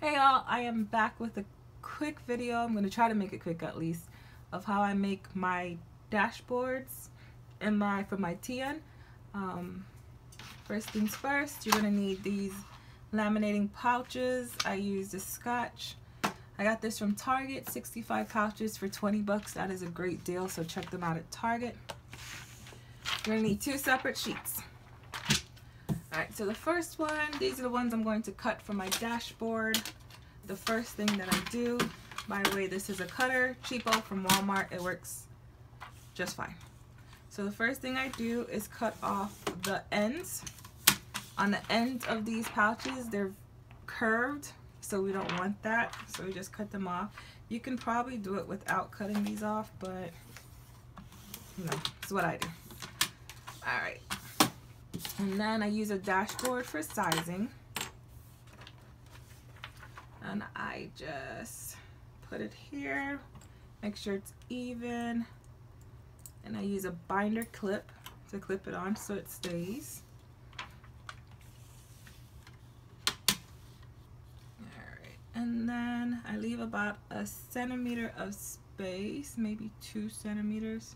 Hey y'all, I am back with a quick video. I'm going to try to make it quick at least, of how I make my dashboards and for my TN. First things first, you're going to need these laminating pouches. I used a Scotch. I got this from Target, 65 pouches for 20 bucks. That is a great deal, so check them out at Target. You're going to need 2 separate sheets. Alright, so the first one, these are the ones I'm going to cut for my dashboard. The first thing that I do, by the way, this is a cutter, cheapo from Walmart. It works just fine. So the first thing I do is cut off the ends. On the ends of these pouches, they're curved, so we don't want that. So we just cut them off. You can probably do it without cutting these off, but you know, it's what I do. Alright. And then I use a dashboard for sizing, and I just put it here, make sure it's even, and I use a binder clip to clip it on so it stays. Alright, and then I leave about 1 centimeter of space, maybe 2 centimeters.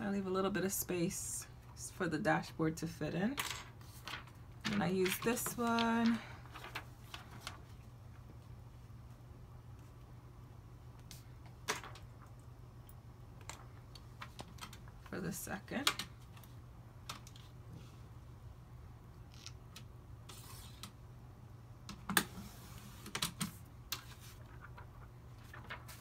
I leave a little bit of space for the dashboard to fit in. And I use this one. For the second.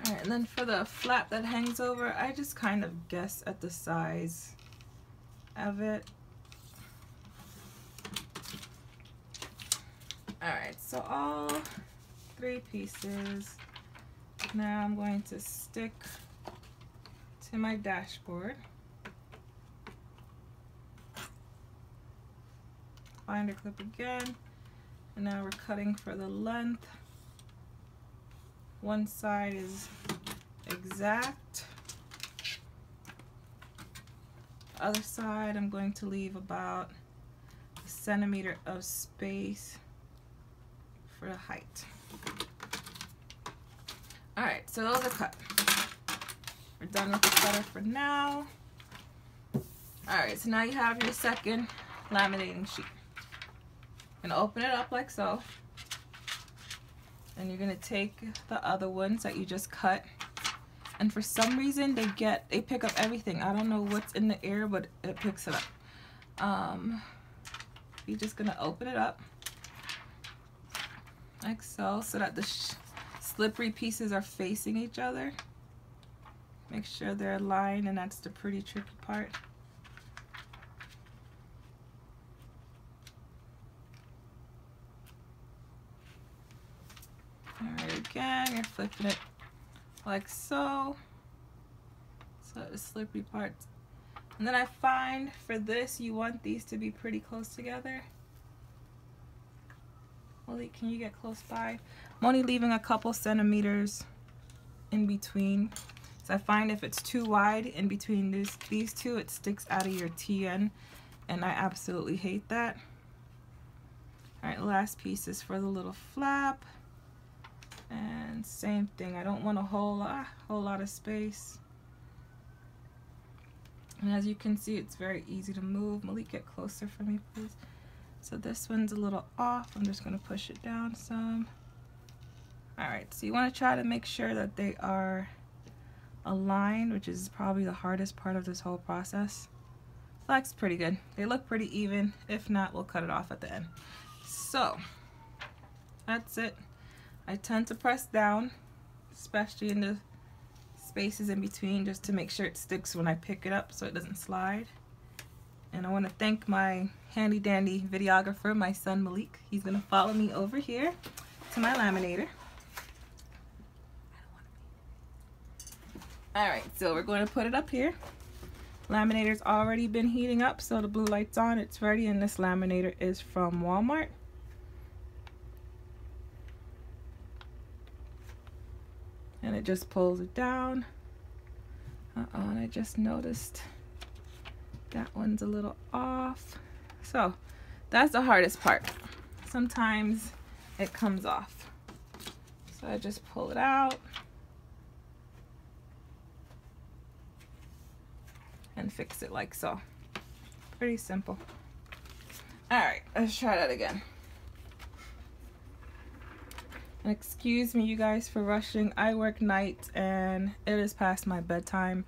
Alright, and then for the flap that hangs over, I just kind of guess at the size of it. Alright, so all 3 pieces. Now I'm going to stick to my dashboard. Binder clip again. And now we're cutting for the length. One side is exact. The other side I'm going to leave about 1 centimeter of space for the height. Alright, so those are cut. We're done with the cutter for now. Alright, so now you have your second laminating sheet. And open it up like so. And you're gonna take the other ones that you just cut, and for some reason they pick up everything. I don't know what's in the air, but it picks it up. You're just gonna open it up like so that the slippery pieces are facing each other. Make sure they're aligned, and that's the pretty tricky part. Alright, again, you're flipping it like so. So the slippery parts. And then I find for this, you want these to be pretty close together. Molly, can you get close by? I'm only leaving a couple centimeters in between. So I find if it's too wide in between these two, it sticks out of your TN, and I absolutely hate that. Alright, last piece is for the little flap. And same thing, I don't want a whole lot of space. And as you can see, it's very easy to move. Malik, get closer for me, please. So this one's a little off. I'm just going to push it down some. Alright, so you want to try to make sure that they are aligned, which is probably the hardest part of this whole process. Looks pretty good. They look pretty even. If not, we'll cut it off at the end. So, that's it. I tend to press down, especially in the spaces in between, just to make sure it sticks when I pick it up so it doesn't slide. And I want to thank my handy dandy videographer, my son Malik. He's going to follow me over here to my laminator. Alright, so we're going to put it up here. Laminator's already been heating up, so the blue light's on, it's ready, and this laminator is from Walmart. And it just pulls it down. And I just noticed that one's a little off. So that's the hardest part. Sometimes it comes off. So I just pull it out and fix it like so. Pretty simple. All right, let's try that again. And excuse me, you guys, for rushing. I work nights and it is past my bedtime,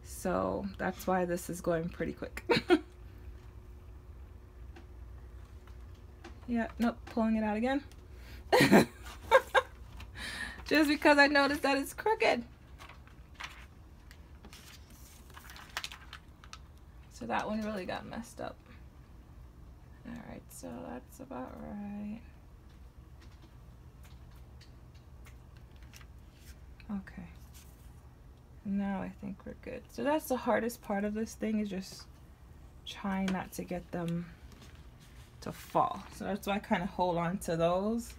so that's why this is going pretty quick. Yeah, nope, pulling it out again. Just because I noticed that it's crooked. So that one really got messed up. Alright, so that's about right. Okay. Now I think we're good. So that's the hardest part of this thing, is just trying not to get them to fall. So that's why I kind of hold on to those.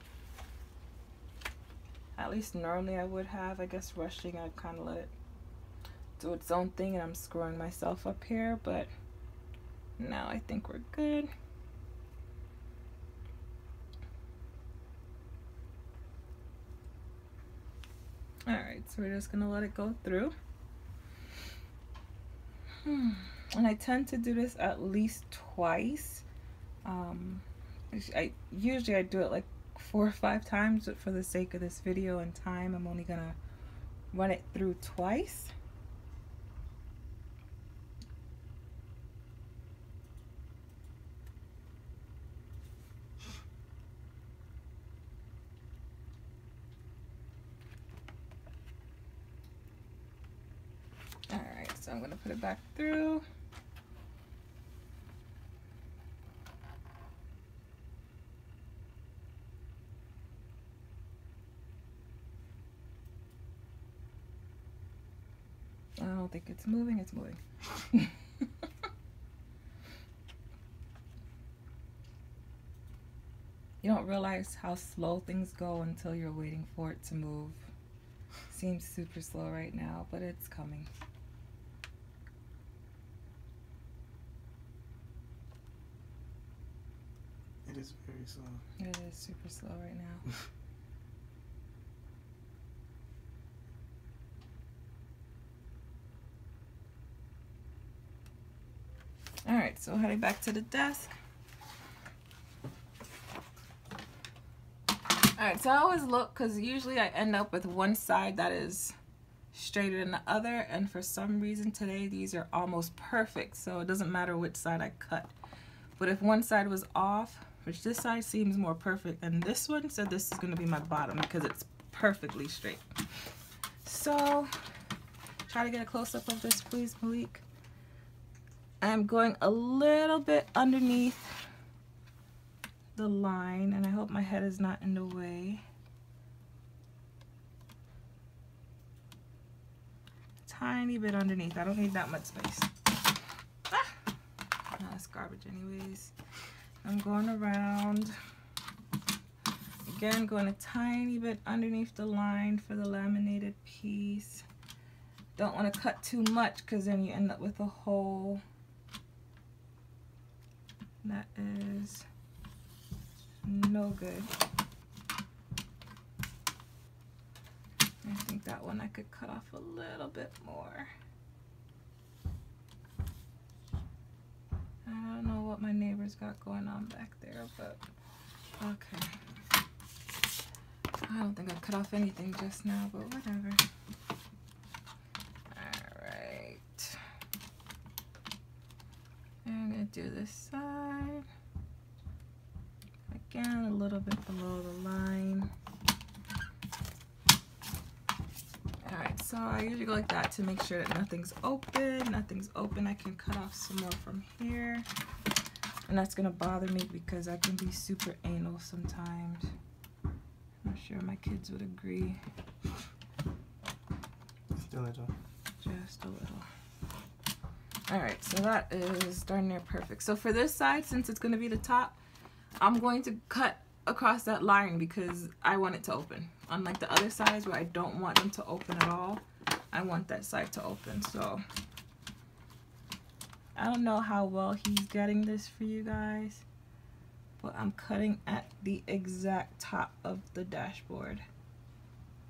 At least normally I would have. I guess rushing, I'd kind of let it do its own thing and I'm screwing myself up here, but now I think we're good. Alright, so we're just gonna let it go through. And I tend to do this at least twice. Usually I do it like 4 or 5 times, but for the sake of this video and time, I'm only gonna run it through twice. Alright, so I'm gonna put it back through. I don't think it's moving, it's moving. You don't realize how slow things go until you're waiting for it to move. Seems super slow right now, but it's coming. It is very slow. It is super slow right now. Alright, so heading back to the desk. Alright, so I always look, because usually I end up with one side that is straighter than the other, and for some reason today these are almost perfect, so it doesn't matter which side I cut. But if one side was off, which this side seems more perfect than this one, so this is going to be my bottom because it's perfectly straight. So try to get a close-up of this, please, Malik. I'm going a little bit underneath the line, and I hope my head is not in the way. Tiny bit underneath. I don't need that much space. Ah! Oh, that's garbage anyways. I'm going around. Again, going a tiny bit underneath the line for the laminated piece. Don't want to cut too much because then you end up with a hole. That is no good. I think that one I could cut off a little bit more. I don't know what my neighbor's got going on back there, but okay. I don't think I cut off anything just now, but whatever. Alright. I'm going to do this side. Again, a little bit below the line. Alright, so I usually go like that to make sure that nothing's open. Nothing's open. I can cut off some more from here. And that's going to bother me because I can be super anal sometimes. I'm sure my kids would agree. Just a little. Just a little. Alright, so that is darn near perfect. So for this side, since it's going to be the top, I'm going to cut across that line because I want it to open. Unlike the other sides where I don't want them to open at all, I want that side to open. So I don't know how well he's getting this for you guys, but I'm cutting at the exact top of the dashboard,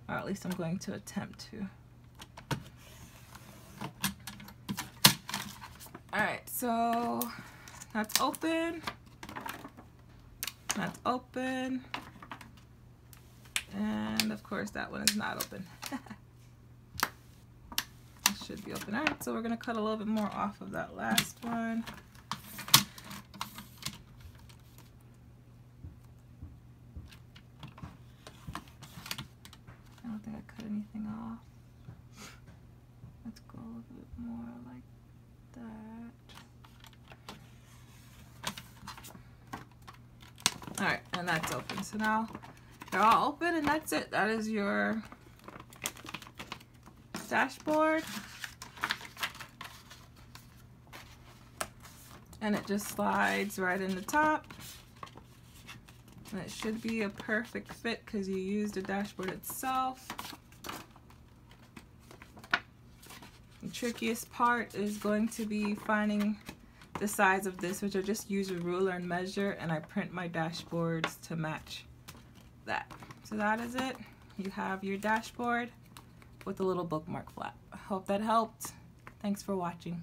or at least I'm going to attempt to. Alright, so that's open, and of course that one is not open. It should be open. Alright, so we're going to cut a little bit more off of that last one. I don't think I cut anything off. Let's go a little bit more like that. Alright, and that's open. So now they're all open, and that's it. That is your dashboard. And it just slides right in the top. And it should be a perfect fit because you used the dashboard itself. The trickiest part is going to be finding the size of this, which I just use a ruler and measure, and I print my dashboards to match that. So that is it. You have your dashboard with a little bookmark flap. I hope that helped. Thanks for watching.